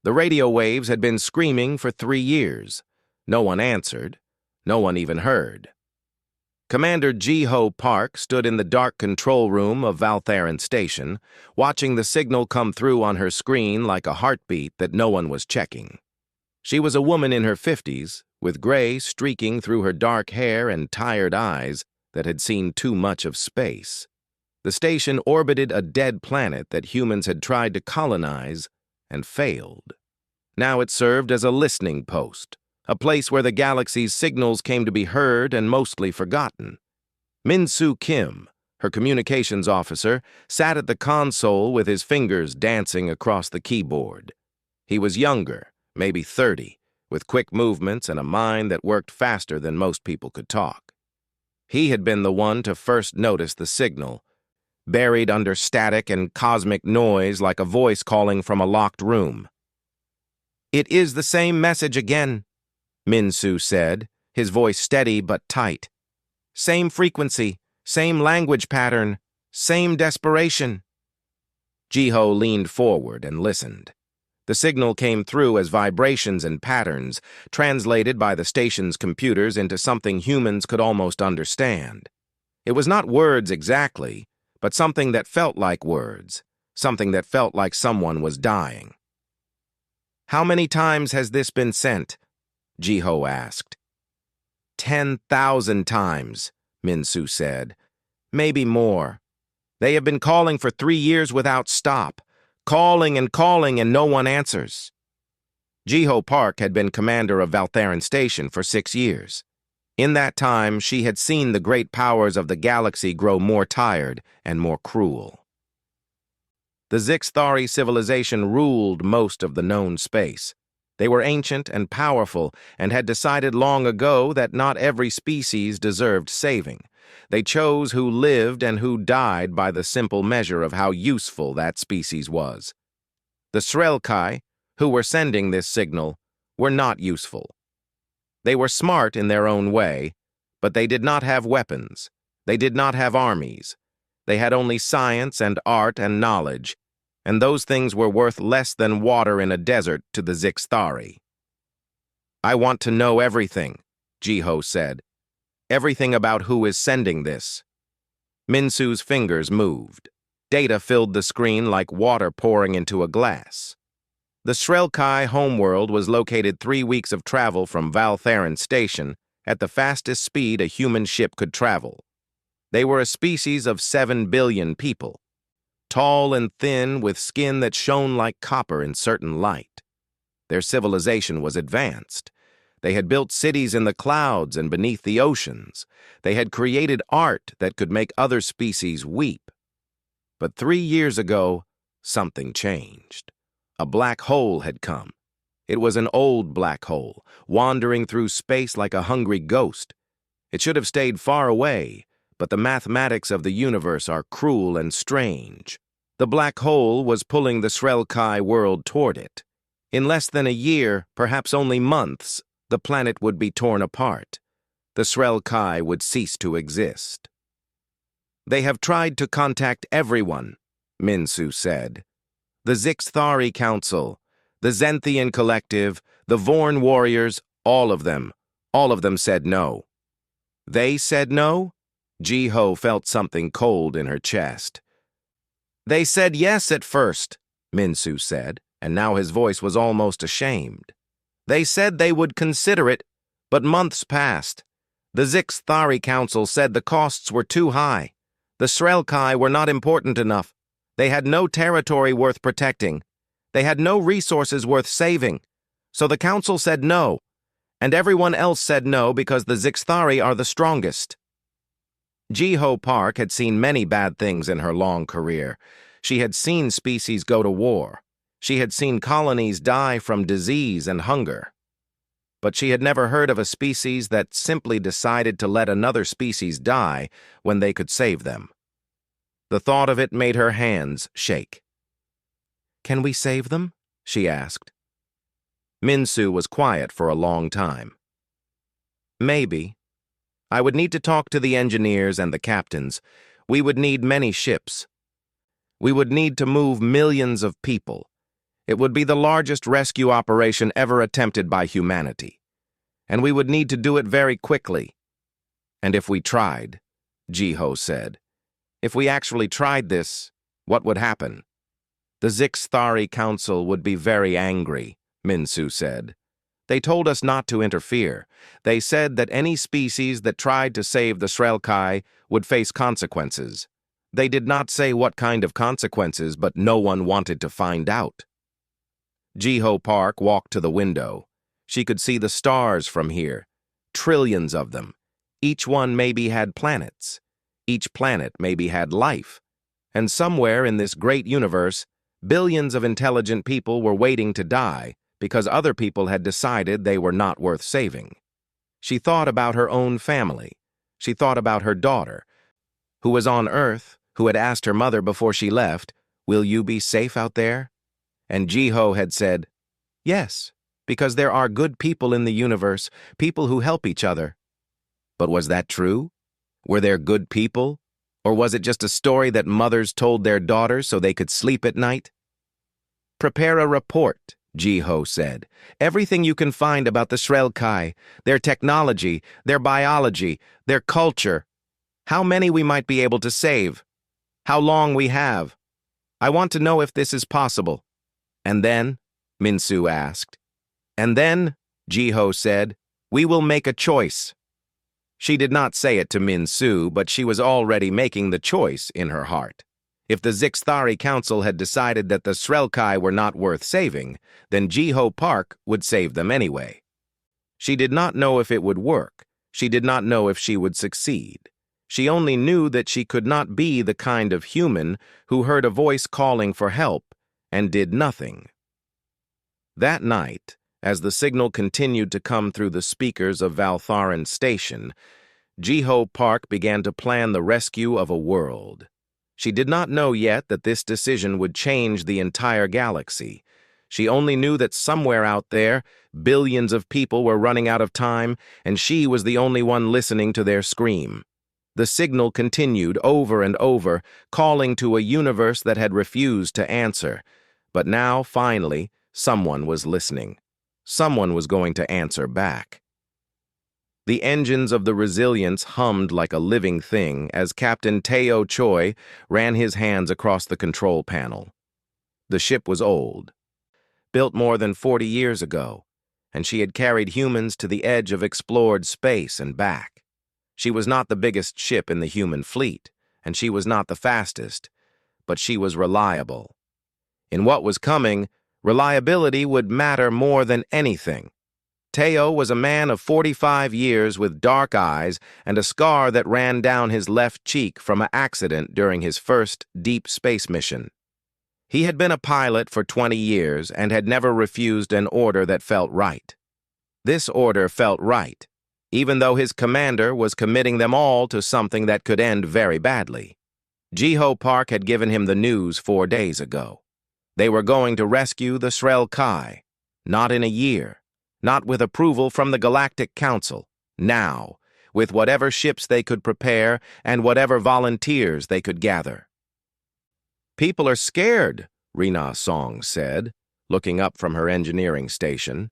The radio waves had been screaming for 3 years. No one answered. No one even heard. Commander Ji-Ho Park stood in the dark control room of Valtheran Station, watching the signal come through on her screen like a heartbeat that no one was checking. She was a woman in her 50s, with gray streaking through her dark hair and tired eyes that had seen too much of space. The station orbited a dead planet that humans had tried to colonize and failed. Now it served as a listening post, a place where the galaxy's signals came to be heard and mostly forgotten. Min-Soo Kim, her communications officer, sat at the console with his fingers dancing across the keyboard. He was younger, maybe 30, with quick movements and a mind that worked faster than most people could talk. He had been the one to first notice the signal, buried under static and cosmic noise like a voice calling from a locked room. "It is the same message again," Min-Soo said, his voice steady but tight. "Same frequency, same language pattern, same desperation." Ji-Ho leaned forward and listened. The signal came through as vibrations and patterns, translated by the station's computers into something humans could almost understand. It was not words exactly, but something that felt like words, something that felt like someone was dying. "How many times has this been sent?" Ji-Ho asked. 10,000 times, Min-Soo said. "Maybe more. They have been calling for 3 years without stop, calling and no one answers." Ji-Ho Park had been commander of Valtheran Station for 6 years. In that time, she had seen the great powers of the galaxy grow more tired and more cruel. The Zixthari civilization ruled most of the known space. They were ancient and powerful and had decided long ago that not every species deserved saving. They chose who lived and who died by the simple measure of how useful that species was. The Srelkai, who were sending this signal, were not useful. They were smart in their own way, but they did not have weapons. They did not have armies. They had only science and art and knowledge, and those things were worth less than water in a desert to the Zixthari. "I want to know everything," Ji-Ho said. "Everything about who is sending this." Min-Soo's fingers moved. Data filled the screen like water pouring into a glass. The Srelkai homeworld was located 3 weeks of travel from Valtheran Station at the fastest speed a human ship could travel. They were a species of 7 billion people, tall and thin with skin that shone like copper in certain light. Their civilization was advanced. They had built cities in the clouds and beneath the oceans. They had created art that could make other species weep. But 3 years ago, something changed. A black hole had come. It was an old black hole, wandering through space like a hungry ghost. It should have stayed far away, but the mathematics of the universe are cruel and strange. The black hole was pulling the Srelkai world toward it. In less than a year, perhaps only months, the planet would be torn apart. The Srelkai would cease to exist. "They have tried to contact everyone," Min-Soo said. "The Zixthari Council, the Zenthian Collective, the Vorn Warriors, all of them said no." "They said no?" Ji-Ho felt something cold in her chest. "They said yes at first," Min-Soo said, and now his voice was almost ashamed. "They said they would consider it, but months passed. The Zixthari Council said the costs were too high. The Srelkai were not important enough. They had no territory worth protecting. They had no resources worth saving. So the Council said no, and everyone else said no because the Zixthari are the strongest." Ji-Ho Park had seen many bad things in her long career. She had seen species go to war. She had seen colonies die from disease and hunger. But she had never heard of a species that simply decided to let another species die when they could save them. The thought of it made her hands shake. "Can we save them?" she asked. Min-Soo was quiet for a long time. "Maybe. I would need to talk to the engineers and the captains. We would need many ships. We would need to move millions of people. It would be the largest rescue operation ever attempted by humanity. And we would need to do it very quickly. And if we tried, Ji-ho said. If we actually tried this, what would happen? The Sci-Fi Council would be very angry, Min-soo said. They told us not to interfere. They said that any species that tried to save the Srelkai would face consequences. They did not say what kind of consequences, but no one wanted to find out. Ji-ho Park walked to the window. She could see the stars from here, trillions of them. Each one maybe had planets. Each planet maybe had life. And somewhere in this great universe, billions of intelligent people were waiting to die because other people had decided they were not worth saving. She thought about her own family. She thought about her daughter, who was on Earth, who had asked her mother before she left, "Will you be safe out there?" And Ji-ho had said, "Yes, because there are good people in the universe, people who help each other." But was that true? Were there good people? Or was it just a story that mothers told their daughters so they could sleep at night? "Prepare a report," Ji-ho said. "Everything you can find about the Srelkai, their technology, their biology, their culture. How many we might be able to save. How long we have. I want to know if this is possible." "And then?" Min-soo asked. "And then," Ji-ho said, "we will make a choice." She did not say it to Min-soo, but she was already making the choice in her heart. If the Sci-Fi Council had decided that the Srelkai were not worth saving, then Ji-ho Park would save them anyway. She did not know if it would work. She did not know if she would succeed. She only knew that she could not be the kind of human who heard a voice calling for help and did nothing. That night, as the signal continued to come through the speakers of Valtharan Station, Ji-ho Park began to plan the rescue of a world. She did not know yet that this decision would change the entire galaxy. She only knew that somewhere out there, billions of people were running out of time, and she was the only one listening to their scream. The signal continued over and over, calling to a universe that had refused to answer. But now, finally, someone was listening. Someone was going to answer back. The engines of the Resilience hummed like a living thing as Captain Teo Choi ran his hands across the control panel. The ship was old, built more than 40 years ago, and she had carried humans to the edge of explored space and back. She was not the biggest ship in the human fleet, and she was not the fastest, but she was reliable. In what was coming, reliability would matter more than anything. Teo was a man of 45 years with dark eyes and a scar that ran down his left cheek from an accident during his first deep space mission. He had been a pilot for 20 years and had never refused an order that felt right. This order felt right, even though his commander was committing them all to something that could end very badly. Ji-ho Park had given him the news 4 days ago. They were going to rescue the Srelkai, not in a year. Not with approval from the Galactic Council, now, with whatever ships they could prepare and whatever volunteers they could gather. "People are scared," Rina Song said, looking up from her engineering station.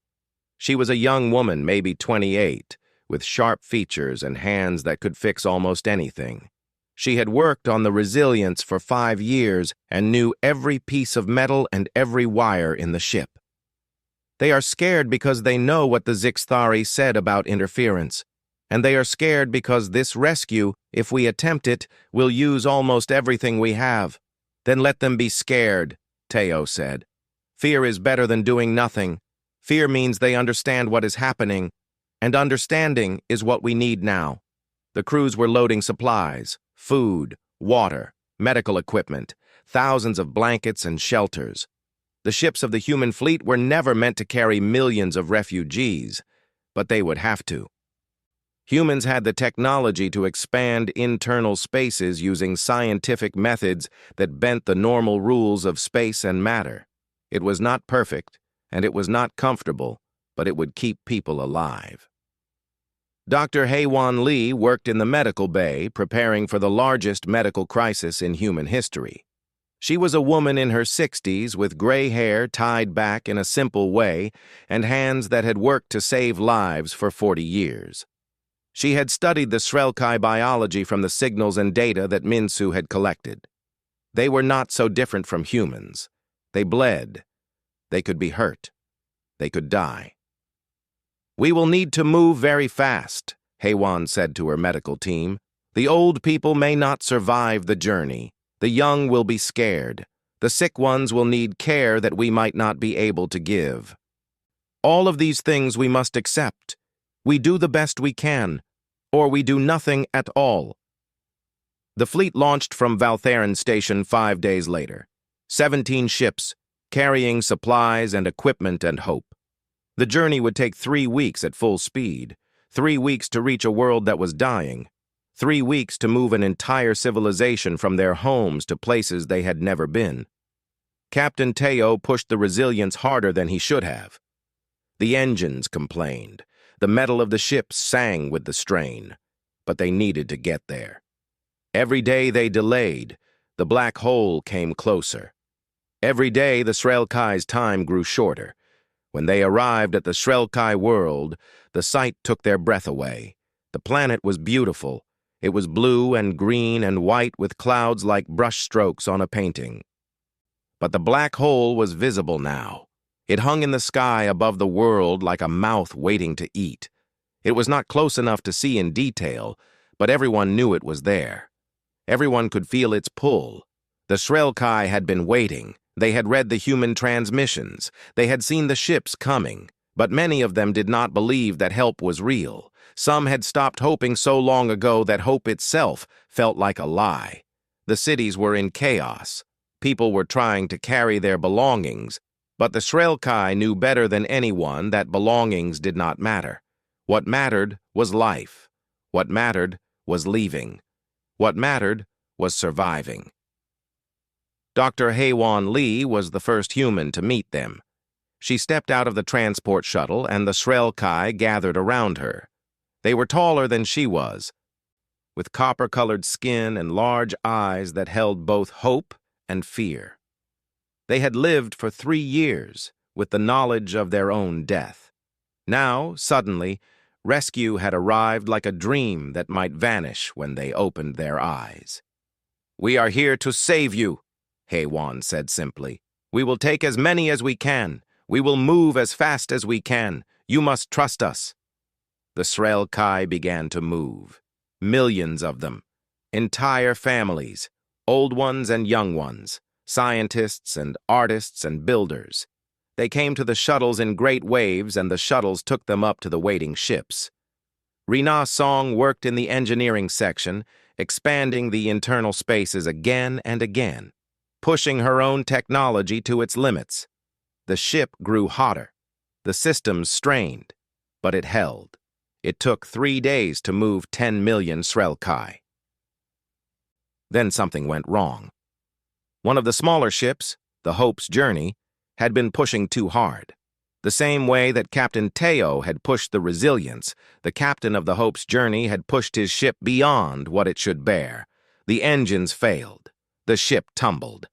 She was a young woman, maybe 28, with sharp features and hands that could fix almost anything. She had worked on the Resilience for 5 years and knew every piece of metal and every wire in the ship. "They are scared because they know what the Sci-Fi said about interference. And they are scared because this rescue, if we attempt it, will use almost everything we have. Then let them be scared," Teo said. "Fear is better than doing nothing. Fear means they understand what is happening. And understanding is what we need now." The crews were loading supplies, food, water, medical equipment, thousands of blankets and shelters. The ships of the human fleet were never meant to carry millions of refugees, but they would have to. Humans had the technology to expand internal spaces using scientific methods that bent the normal rules of space and matter. It was not perfect, and it was not comfortable, but it would keep people alive. Dr. Haewon Lee worked in the medical bay, preparing for the largest medical crisis in human history. She was a woman in her 60s with gray hair tied back in a simple way and hands that had worked to save lives for 40 years. She had studied the Shrelkai biology from the signals and data that Minsu had collected. They were not so different from humans. They bled. They could be hurt. They could die. "We will need to move very fast," Haywan said to her medical team. "The old people may not survive the journey. The young will be scared. The sick ones will need care that we might not be able to give. All of these things we must accept. We do the best we can, or we do nothing at all." The fleet launched from Valtheran Station 5 days later. 17 ships, carrying supplies and equipment and hope. The journey would take 3 weeks at full speed, 3 weeks to reach a world that was dying, 3 weeks to move an entire civilization from their homes to places they had never been. Captain Teo pushed the Resilience harder than he should have. The engines complained. The metal of the ships sang with the strain. But they needed to get there. Every day they delayed, the black hole came closer. Every day the Shrelkai's time grew shorter. When they arrived at the Shrelkai world, the sight took their breath away. The planet was beautiful. It was blue and green and white with clouds like brushstrokes on a painting. But the black hole was visible now. It hung in the sky above the world like a mouth waiting to eat. It was not close enough to see in detail, but everyone knew it was there. Everyone could feel its pull. The Shrelkai had been waiting. They had read the human transmissions. They had seen the ships coming. But many of them did not believe that help was real. Some had stopped hoping so long ago that hope itself felt like a lie. The cities were in chaos. People were trying to carry their belongings, but the Shrelkai knew better than anyone that belongings did not matter. What mattered was life. What mattered was leaving. What mattered was surviving. Dr. Haywan Lee was the first human to meet them. She stepped out of the transport shuttle and the Shrelkai gathered around her. They were taller than she was, with copper-colored skin and large eyes that held both hope and fear. They had lived for 3 years with the knowledge of their own death. Now, suddenly, rescue had arrived like a dream that might vanish when they opened their eyes. "We are here to save you," Haywan said simply. "We will take as many as we can. We will move as fast as we can. You must trust us." The Shrelkai began to move. Millions of them. Entire families. Old ones and young ones. Scientists and artists and builders. They came to the shuttles in great waves and the shuttles took them up to the waiting ships. Rina Song worked in the engineering section, expanding the internal spaces again and again, pushing her own technology to its limits. The ship grew hotter. The systems strained, but it held. It took 3 days to move 10 million Shrelkai. Then something went wrong. One of the smaller ships, the Hope's Journey, had been pushing too hard. The same way that Captain Teo had pushed the Resilience, the captain of the Hope's Journey had pushed his ship beyond what it should bear. The engines failed. The ship tumbled.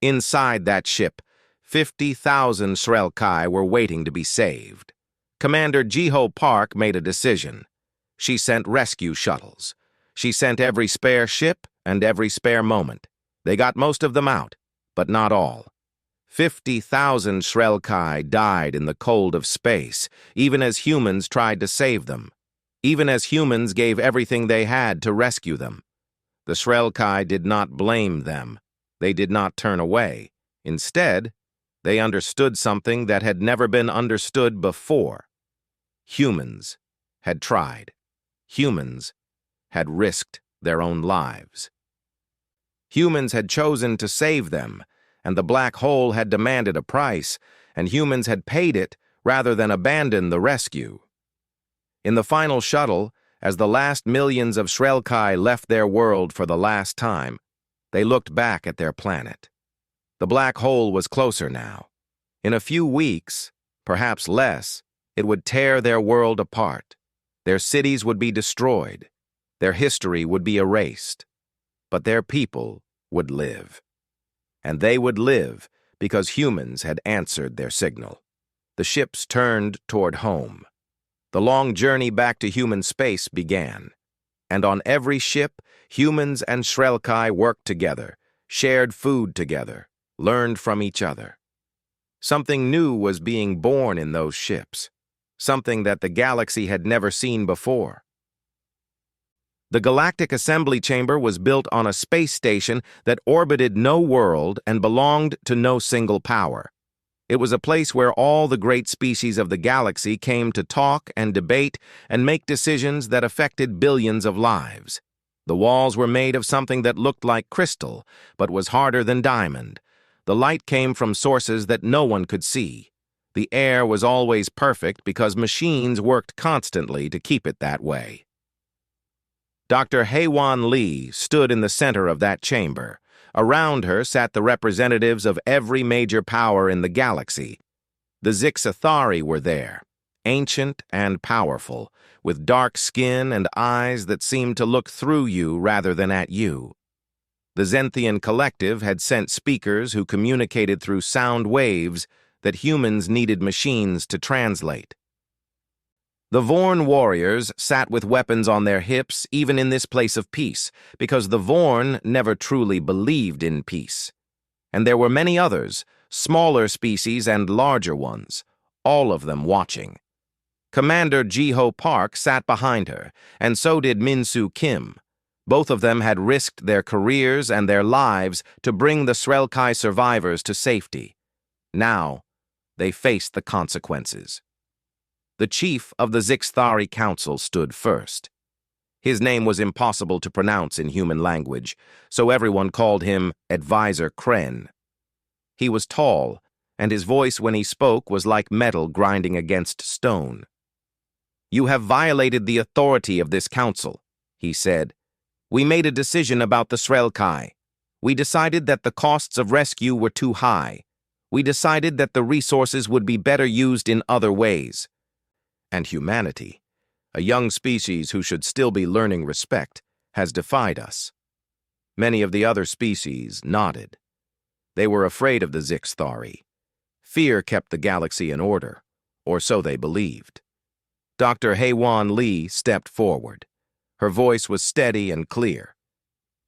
Inside that ship, 50,000 Shrelkai were waiting to be saved. Commander Jiho Park made a decision. She sent rescue shuttles. She sent every spare ship and every spare moment. They got most of them out, but not all. 50,000 Shrelkai died in the cold of space, even as humans tried to save them. Even as humans gave everything they had to rescue them. The Shrelkai did not blame them. They did not turn away. Instead, they understood something that had never been understood before. Humans had tried. Humans had risked their own lives. Humans had chosen to save them, and the black hole had demanded a price, and humans had paid it rather than abandon the rescue. In the final shuttle, as the last millions of Shrelkai left their world for the last time, they looked back at their planet. The black hole was closer now. In a few weeks, perhaps less, it would tear their world apart. Their cities would be destroyed. Their history would be erased. But their people would live. and they would live because humans had answered their signal. The ships turned toward home. The long journey back to human space began, and on every ship, humans and Shrelkai worked together, shared food together, learned from each other. Something new was being born in those ships, something that the galaxy had never seen before. The Galactic Assembly Chamber was built on a space station that orbited no world and belonged to no single power. It was a place where all the great species of the galaxy came to talk and debate and make decisions that affected billions of lives. The walls were made of something that looked like crystal, but was harder than diamond. The light came from sources that no one could see. The air was always perfect because machines worked constantly to keep it that way. Dr. Haewon Lee stood in the center of that chamber. Around her sat the representatives of every major power in the galaxy. The Zixathari were there, ancient and powerful, with dark skin and eyes that seemed to look through you rather than at you. The Zenthian Collective had sent speakers who communicated through sound waves that humans needed machines to translate. The Vorn warriors sat with weapons on their hips even in this place of peace, because the Vorn never truly believed in peace. And there were many others, smaller species and larger ones, all of them watching. Commander Ji-Ho Park sat behind her, and so did Min-Soo Kim. Both of them had risked their careers and their lives to bring the Shrelkai survivors to safety. Now, they faced the consequences. The chief of the Zixathari Council stood first. His name was impossible to pronounce in human language, so everyone called him Advisor Kren. He was tall, and his voice when he spoke was like metal grinding against stone. "You have violated the authority of this council," he said. "We made a decision about the Shrelkai. We decided that the costs of rescue were too high. We decided that the resources would be better used in other ways. And humanity, a young species who should still be learning respect, has defied us." Many of the other species nodded. They were afraid of the Zixathari. Fear kept the galaxy in order, or so they believed. Dr. Haewon Lee stepped forward. Her voice was steady and clear.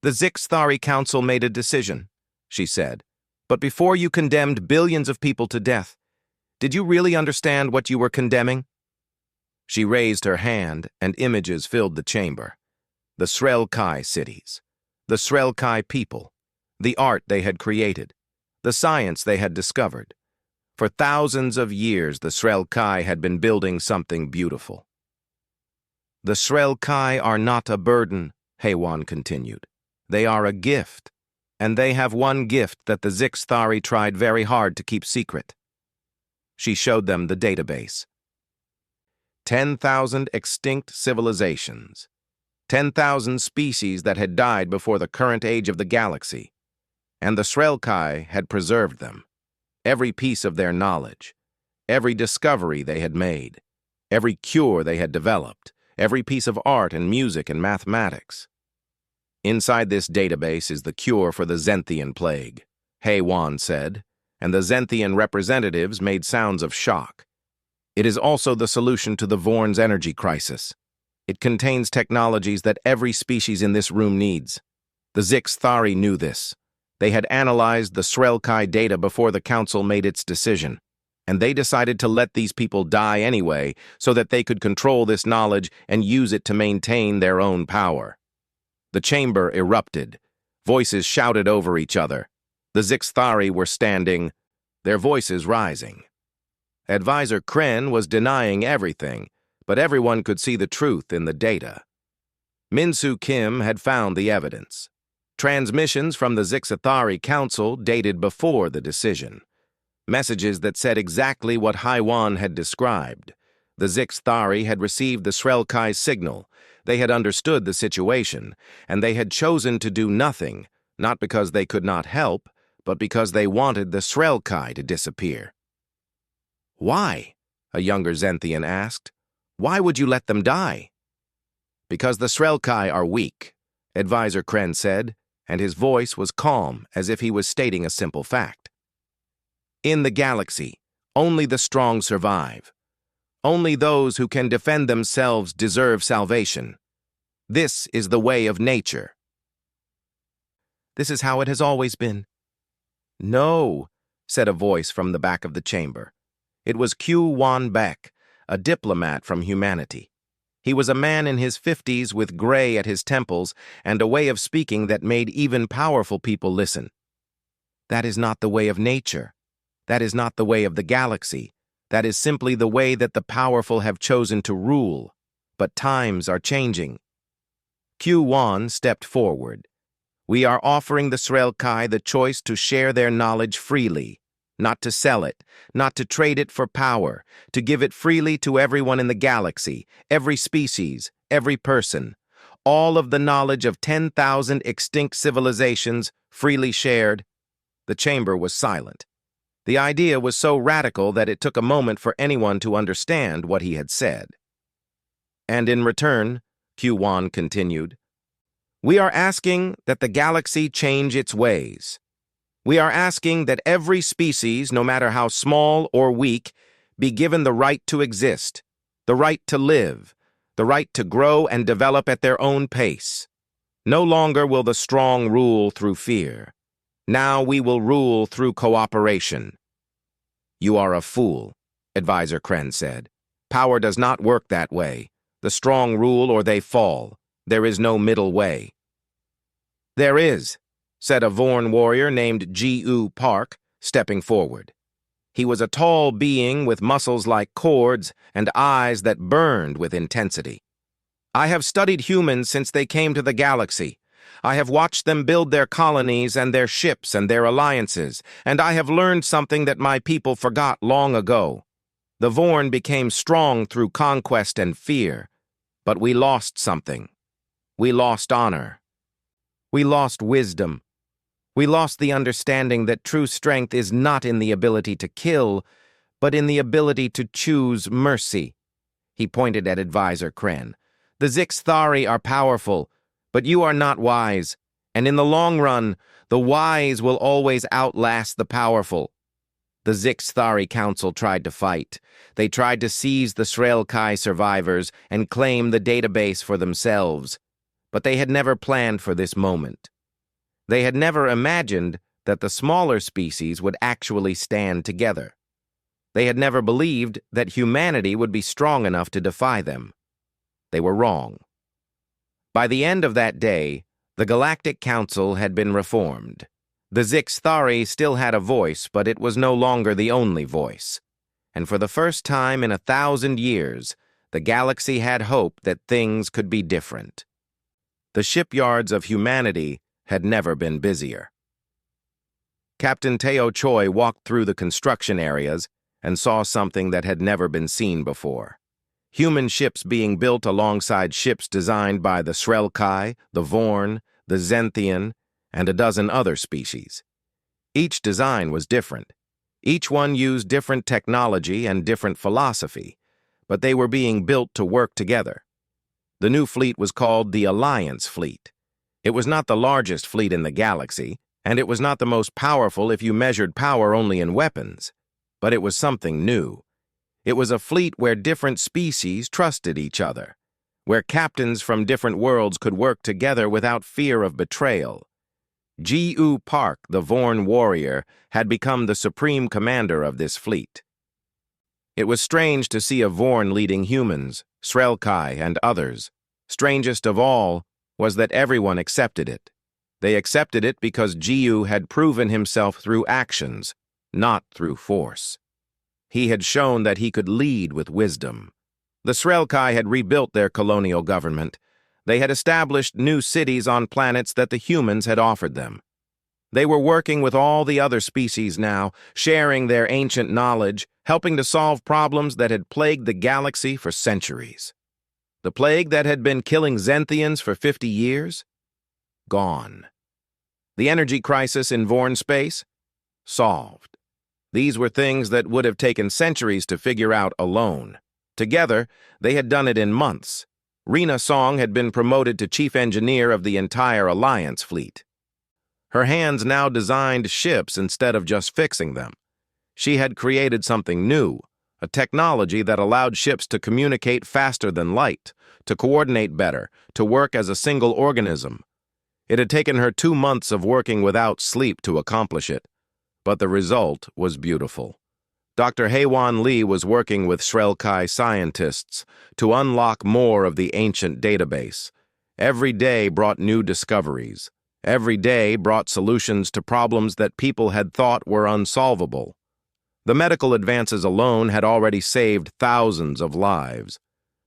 "The Zixathari Council made a decision," she said. "But before you condemned billions of people to death, did you really understand what you were condemning?" She raised her hand, and images filled the chamber. The Shrelkai cities, the Shrelkai people, the art they had created, the science they had discovered. For thousands of years, the Shrelkai had been building something beautiful. "The Shrelkai are not a burden," Haewon continued. "They are a gift, and they have one gift that the Zixathari tried very hard to keep secret." She showed them the database. 10,000 extinct civilizations, 10,000 species that had died before the current age of the galaxy, and the Shrelkai had preserved them. Every piece of their knowledge, every discovery they had made, every cure they had developed, every piece of art and music and mathematics. "Inside this database is the cure for the Zenthian plague," Haewon said, and the Zenthian representatives made sounds of shock. "It is also the solution to the Vorn's energy crisis. It contains technologies that every species in this room needs. The Zixathari knew this. They had analyzed the Shrelkai data before the council made its decision, and they decided to let these people die anyway so that they could control this knowledge and use it to maintain their own power." The chamber erupted. Voices shouted over each other. The Zixathari were standing, their voices rising. Advisor Kren was denying everything, but everyone could see the truth in the data. Min-Soo Kim had found the evidence. Transmissions from the Zixathari Council dated before the decision. Messages that said exactly what Haewon had described. The Zixathari had received the Shrelkai's signal. They had understood the situation, and they had chosen to do nothing, not because they could not help, but because they wanted the Shrelkai to disappear. "Why?" a younger Zenthian asked. "Why would you let them die?" "Because the Shrelkai are weak," Advisor Kren said. and his voice was calm as if he was stating a simple fact. In the galaxy, only the strong survive. Only those who can defend themselves deserve salvation. This is the way of nature. This is how it has always been. No, said a voice from the back of the chamber. It was Q Wan Beck, a diplomat from humanity. He was a man in his 50s with gray at his temples and a way of speaking that made even powerful people listen. That is not the way of nature. That is not the way of the galaxy. That is simply the way that the powerful have chosen to rule. But times are changing. Q Wan stepped forward. We are offering the Srelkai the choice to share their knowledge freely, not to sell it, not to trade it for power, to give it freely to everyone in the galaxy, every species, every person. All of the knowledge of 10,000 extinct civilizations, freely shared. The chamber was silent. The idea was so radical that it took a moment for anyone to understand what he had said. And in return, Q Wan continued, we are asking that the galaxy change its ways. We are asking that every species, no matter how small or weak, be given the right to exist, the right to live, the right to grow and develop at their own pace. No longer will the strong rule through fear. Now we will rule through cooperation. You are a fool, Advisor Kren said. Power does not work that way. The strong rule or they fall. There is no middle way. There is, said a Vorn warrior named G.U. Park, stepping forward. He was a tall being with muscles like cords and eyes that burned with intensity. I have studied humans since they came to the galaxy. I have watched them build their colonies and their ships and their alliances, and I have learned something that my people forgot long ago. The Vorn became strong through conquest and fear, but we lost something. We lost honor. We lost wisdom. We lost the understanding that true strength is not in the ability to kill, but in the ability to choose mercy. He pointed at Advisor Kren. The Zixthari are powerful, but you are not wise, and in the long run, the wise will always outlast the powerful. The Zixthari Council tried to fight. They tried to seize the Srelkai survivors and claim the database for themselves. But they had never planned for this moment. They had never imagined that the smaller species would actually stand together. They had never believed that humanity would be strong enough to defy them. They were wrong. By the end of that day, the Galactic Council had been reformed. The Zixthari still had a voice, but it was no longer the only voice. And for the first time in 1,000 years, the galaxy had hope that things could be different. The shipyards of humanity had never been busier. Captain Teo Choi walked through the construction areas and saw something that had never been seen before. Human ships being built alongside ships designed by the Srelkai, the Vorn, the Zenthian, and a dozen other species. Each design was different. Each one used different technology and different philosophy, but they were being built to work together. The new fleet was called the Alliance Fleet. It was not the largest fleet in the galaxy, and it was not the most powerful if you measured power only in weapons. But it was something new. It was a fleet where different species trusted each other, where captains from different worlds could work together without fear of betrayal. G.U. Park, the Vorn warrior, had become the supreme commander of this fleet. It was strange to see a Vorn leading humans, Srelkai, and others. Strangest of all was that everyone accepted it. They accepted it because G.U. had proven himself through actions, not through force. He had shown that he could lead with wisdom. The Srelkai had rebuilt their colonial government. They had established new cities on planets that the humans had offered them. They were working with all the other species now, sharing their ancient knowledge, helping to solve problems that had plagued the galaxy for centuries. The plague that had been killing Zenthians for 50 years? Gone. The energy crisis in Vorn space? Solved. These were things that would have taken centuries to figure out alone. Together, they had done it in months. Rena Song had been promoted to chief engineer of the entire Alliance fleet. Her hands now designed ships instead of just fixing them. She had created something new, a technology that allowed ships to communicate faster than light, to coordinate better, to work as a single organism. It had taken her 2 months of working without sleep to accomplish it, but the result was beautiful. Dr. Haewon Lee was working with Shrelkai scientists to unlock more of the ancient database. Every day brought new discoveries. Every day brought solutions to problems that people had thought were unsolvable. The medical advances alone had already saved thousands of lives.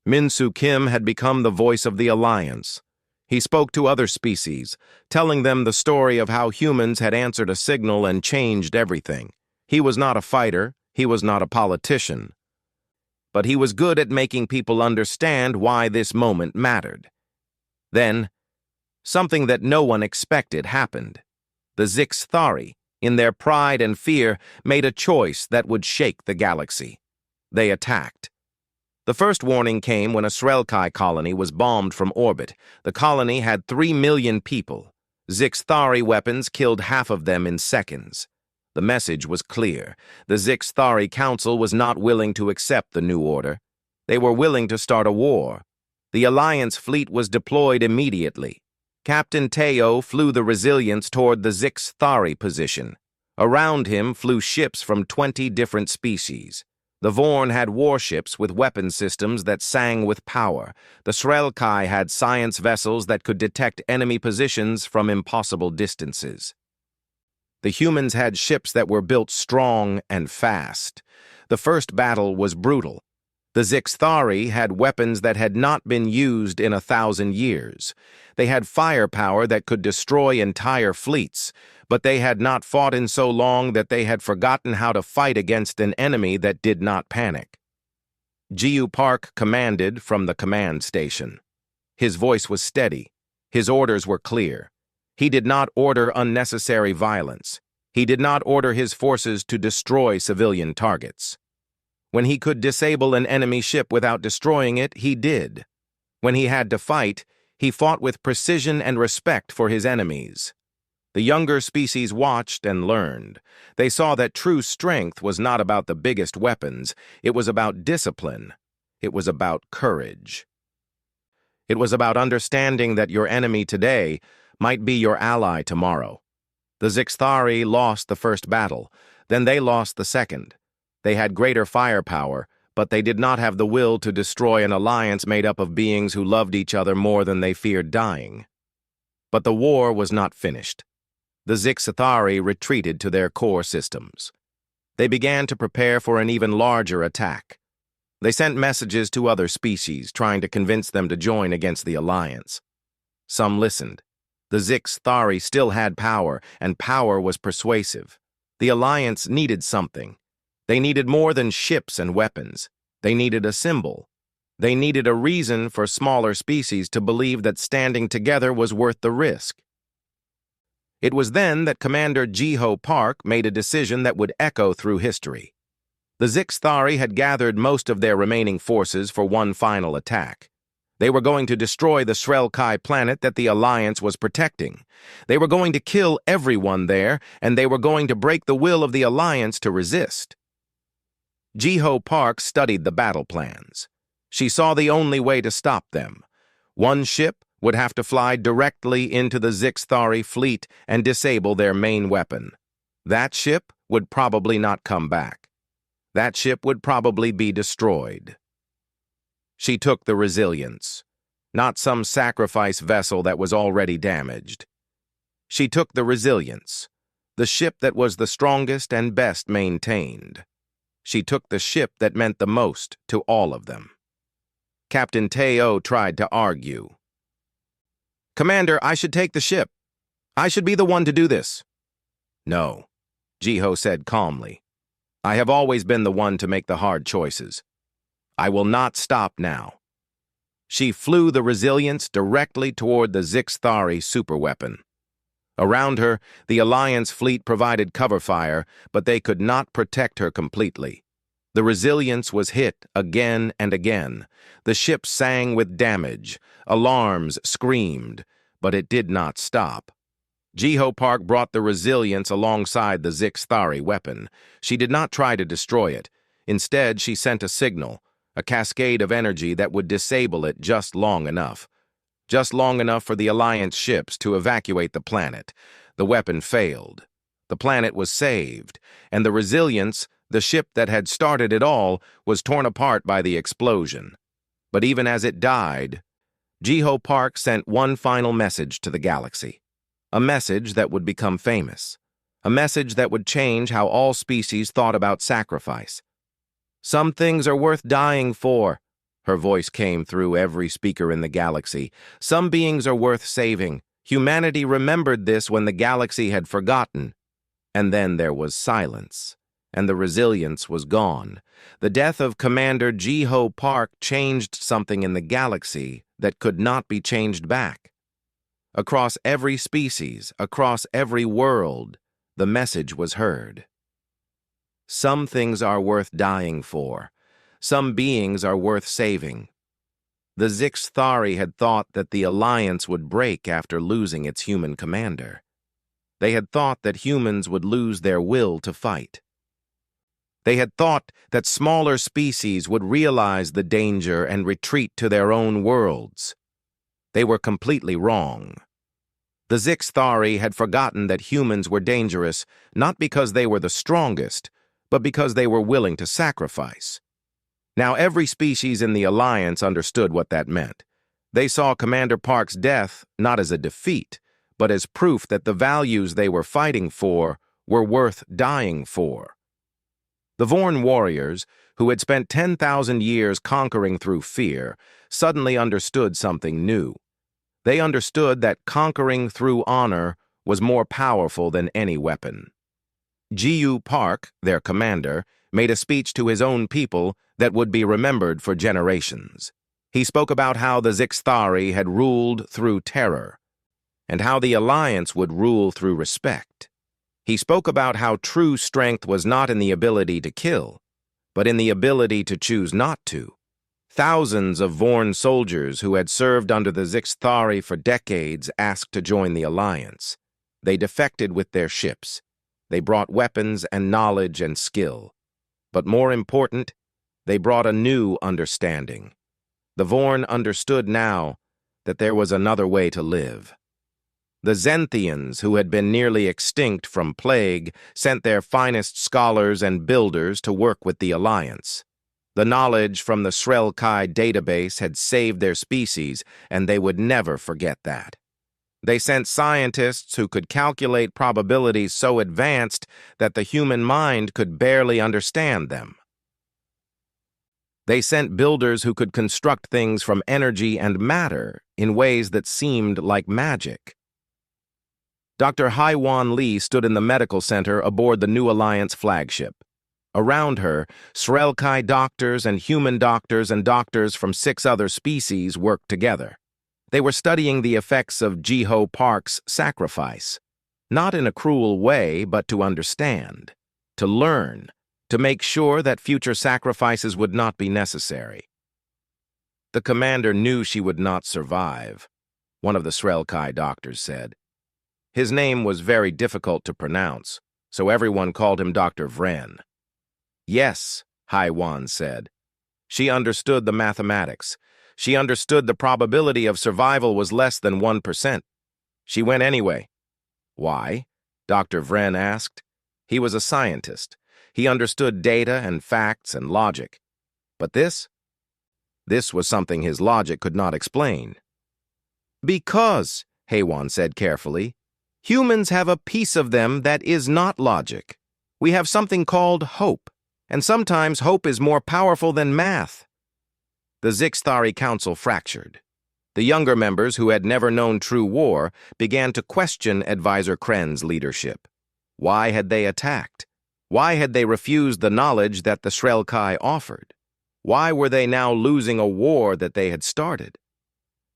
Min-Soo Kim had become the voice of the Alliance. He spoke to other species, telling them the story of how humans had answered a signal and changed everything. He was not a fighter, he was not a politician. But he was good at making people understand why this moment mattered. Then, something that no one expected happened. The Scifistories, in their pride and fear, made a choice that would shake the galaxy. They attacked. The first warning came when a Shrelkai colony was bombed from orbit. The colony had 3 million people. Scifistories weapons killed half of them in seconds. The message was clear. The Scifistories Council was not willing to accept the new order. They were willing to start a war. The Alliance fleet was deployed immediately. Captain Teo flew the Resilience toward the Scifistories position. Around him flew ships from 20 different species. The Vorn had warships with weapon systems that sang with power. The Shrelkai had science vessels that could detect enemy positions from impossible distances. The humans had ships that were built strong and fast. The first battle was brutal. The Scifistories had weapons that had not been used in 1,000 years. They had firepower that could destroy entire fleets, but they had not fought in so long that they had forgotten how to fight against an enemy that did not panic. Jiu Park commanded from the command station. His voice was steady. His orders were clear. He did not order unnecessary violence. He did not order his forces to destroy civilian targets. When he could disable an enemy ship without destroying it, he did. When he had to fight, he fought with precision and respect for his enemies. The younger species watched and learned. They saw that true strength was not about the biggest weapons. It was about discipline. It was about courage. It was about understanding that your enemy today might be your ally tomorrow. The Scifistories lost the first battle, then they lost the second. They had greater firepower, but they did not have the will to destroy an alliance made up of beings who loved each other more than they feared dying. But the war was not finished. The Scifistories retreated to their core systems. They began to prepare for an even larger attack. They sent messages to other species, trying to convince them to join against the alliance. Some listened. The Scifistories still had power, and power was persuasive. The alliance needed something. They needed more than ships and weapons. They needed a symbol. They needed a reason for smaller species to believe that standing together was worth the risk. It was then that Commander Jiho Park made a decision that would echo through history. The Scifistories had gathered most of their remaining forces for one final attack. They were going to destroy the Shrelkai planet that the Alliance was protecting. They were going to kill everyone there, and they were going to break the will of the Alliance to resist. Jiho Park studied the battle plans. She saw the only way to stop them. One ship would have to fly directly into the Scifistories fleet and disable their main weapon. That ship would probably not come back. That ship would probably be destroyed. She took the Resilience, not some sacrifice vessel that was already damaged. She took the Resilience, the ship that was the strongest and best maintained. She took the ship that meant the most to all of them. Captain Teo tried to argue. "Commander, I should take the ship. I should be the one to do this." "No," Jiho said calmly. "I have always been the one to make the hard choices. I will not stop now." She flew the Resilience directly toward the Scifistories superweapon. Around her, the Alliance fleet provided cover fire, but they could not protect her completely. The Resilience was hit again and again. The ship sang with damage. Alarms screamed, but it did not stop. Jiho Park brought the resilience alongside the Zixthari weapon. She did not try to destroy it. Instead, she sent a signal, a cascade of energy that would disable it just long enough. Just long enough for the Alliance ships to evacuate the planet. The weapon failed. The planet was saved, and the resilience, the ship that had started it all, was torn apart by the explosion. But even as it died, Jiho Park sent one final message to the galaxy. A message that would become famous. A message that would change how all species thought about sacrifice. Some things are worth dying for. Her voice came through every speaker in the galaxy. Some beings are worth saving. Humanity remembered this when the galaxy had forgotten. And then there was silence, and the resilience was gone. The death of Commander Jiho Park changed something in the galaxy that could not be changed back. Across every species, across every world, the message was heard. Some things are worth dying for. Some beings are worth saving. The Zixthari had thought that the Alliance would break after losing its human commander. They had thought that humans would lose their will to fight. They had thought that smaller species would realize the danger and retreat to their own worlds. They were completely wrong. The Zixthari had forgotten that humans were dangerous, not because they were the strongest, but because they were willing to sacrifice. Now every species in the Alliance understood what that meant. They saw Commander Park's death not as a defeat, but as proof that the values they were fighting for were worth dying for. The Vorn warriors, who had spent 10,000 years conquering through fear, suddenly understood something new. They understood that conquering through honor was more powerful than any weapon. Jiho Park, their commander, made a speech to his own people that would be remembered for generations. He spoke about how the Zixthari had ruled through terror, and how the Alliance would rule through respect. He spoke about how true strength was not in the ability to kill, but in the ability to choose not to. Thousands of Vorn soldiers who had served under the Zixthari for decades asked to join the Alliance. They defected with their ships. They brought weapons and knowledge and skill. But more important, they brought a new understanding. The Vorn understood now that there was another way to live. The Zenthians, who had been nearly extinct from plague, sent their finest scholars and builders to work with the Alliance. The knowledge from the Shrelkai database had saved their species, and they would never forget that. They sent scientists who could calculate probabilities so advanced that the human mind could barely understand them. They sent builders who could construct things from energy and matter in ways that seemed like magic. Dr. Haiwan Lee stood in the medical center aboard the New Alliance flagship. Around her, Shrelkai doctors and human doctors and doctors from 6 other species worked together. They were studying the effects of Jiho Park's sacrifice, not in a cruel way, but to understand, to learn, to make sure that future sacrifices would not be necessary. The commander knew she would not survive, one of the Shrelkai doctors said. His name was very difficult to pronounce, so everyone called him Dr. Vren. Yes, Haiwan said. She understood the mathematics. She understood the probability of survival was less than 1%. She went anyway. Why? Dr. Vren asked. He was a scientist. He understood data and facts and logic. But this was something his logic could not explain. Because, Haiwan said carefully, humans have a piece of them that is not logic. We have something called hope, and sometimes hope is more powerful than math. The Zixthari Council fractured. The younger members, who had never known true war, began to question Advisor Kren's leadership. Why had they attacked? Why had they refused the knowledge that the Shrelkai offered? Why were they now losing a war that they had started?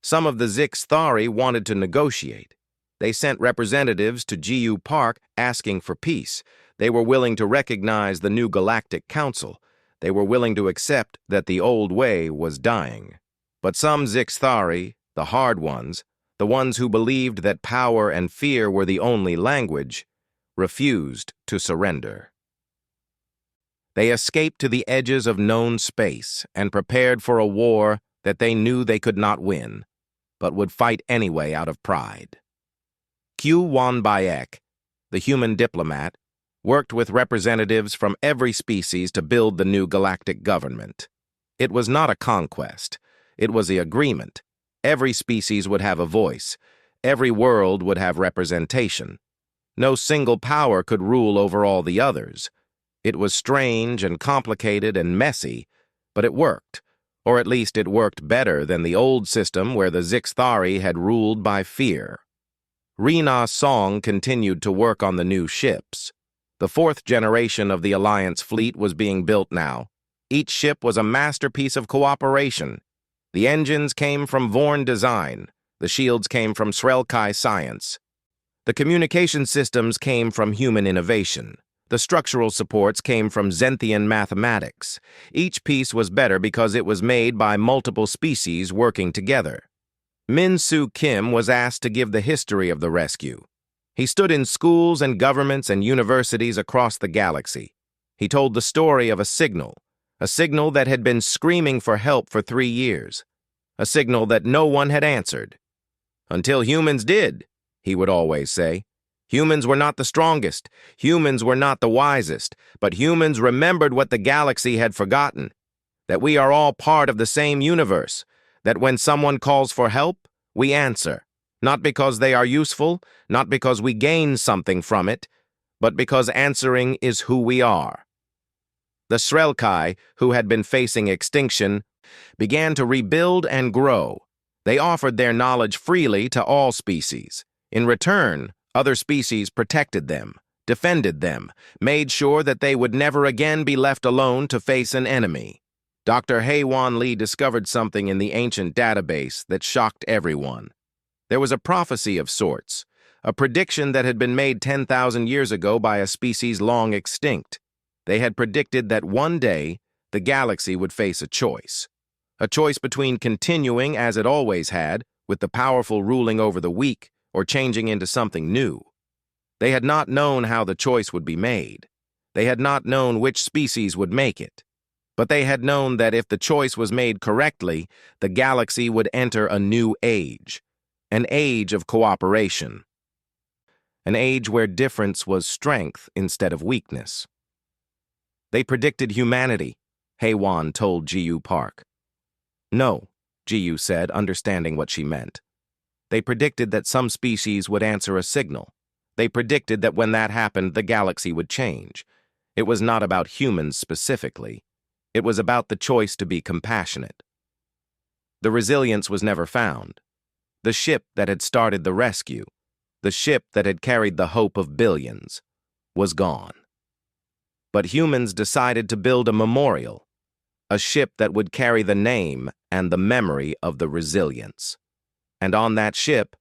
Some of the Zixthari wanted to negotiate. They sent representatives to Jiho Park asking for peace. They were willing to recognize the new Galactic Council. They were willing to accept that the old way was dying. But some Zixthari, the hard ones, the ones who believed that power and fear were the only language, refused to surrender. They escaped to the edges of known space and prepared for a war that they knew they could not win, but would fight anyway out of pride. Q-Wan Bayek, the human diplomat, worked with representatives from every species to build the new galactic government. It was not a conquest. It was the agreement. Every species would have a voice. Every world would have representation. No single power could rule over all the others. It was strange and complicated and messy, but it worked. Or at least it worked better than the old system where the Zixthari had ruled by fear. Rena Song continued to work on the new ships. The fourth generation of the Alliance fleet was being built now. Each ship was a masterpiece of cooperation. The engines came from Vorn design. The shields came from Srelkai science. The communication systems came from human innovation. The structural supports came from Zenthian mathematics. Each piece was better because it was made by multiple species working together. Min Soo Kim was asked to give the history of the rescue. He stood in schools and governments and universities across the galaxy. He told the story of a signal that had been screaming for help for 3 years, a signal that no one had answered. Until humans did, he would always say. Humans were not the strongest, humans were not the wisest, but humans remembered what the galaxy had forgotten, that we are all part of the same universe, that when someone calls for help, we answer, not because they are useful, not because we gain something from it, but because answering is who we are. The Srelkai, who had been facing extinction, began to rebuild and grow. They offered their knowledge freely to all species. In return, other species protected them, defended them, made sure that they would never again be left alone to face an enemy. Dr. Haewon Lee discovered something in the ancient database that shocked everyone. There was a prophecy of sorts, a prediction that had been made 10,000 years ago by a species long extinct. They had predicted that one day the galaxy would face a choice between continuing as it always had, with the powerful ruling over the weak, or changing into something new. They had not known how the choice would be made. They had not known which species would make it. But they had known that if the choice was made correctly, the galaxy would enter a new age, an age of cooperation, an age where difference was strength instead of weakness. They predicted humanity, Haewon told Ji-Yu Park. No, Ji-Yu said, understanding what she meant. They predicted that some species would answer a signal. They predicted that when that happened, the galaxy would change. It was not about humans specifically. It was about the choice to be compassionate. The resilience was never found. The ship that had started the rescue, the ship that had carried the hope of billions, was gone. But humans decided to build a memorial, a ship that would carry the name and the memory of the resilience. And on that ship,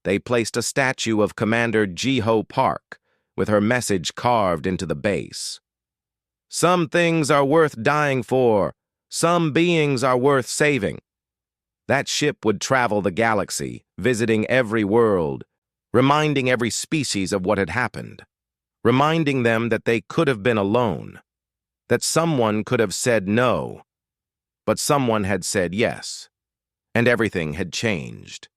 they placed a statue of Commander Ji-Ho Park, with her message carved into the base. Some things are worth dying for. Some beings are worth saving. That ship would travel the galaxy, visiting every world, reminding every species of what had happened, reminding them that they could have been alone, that someone could have said no, but someone had said yes, and everything had changed.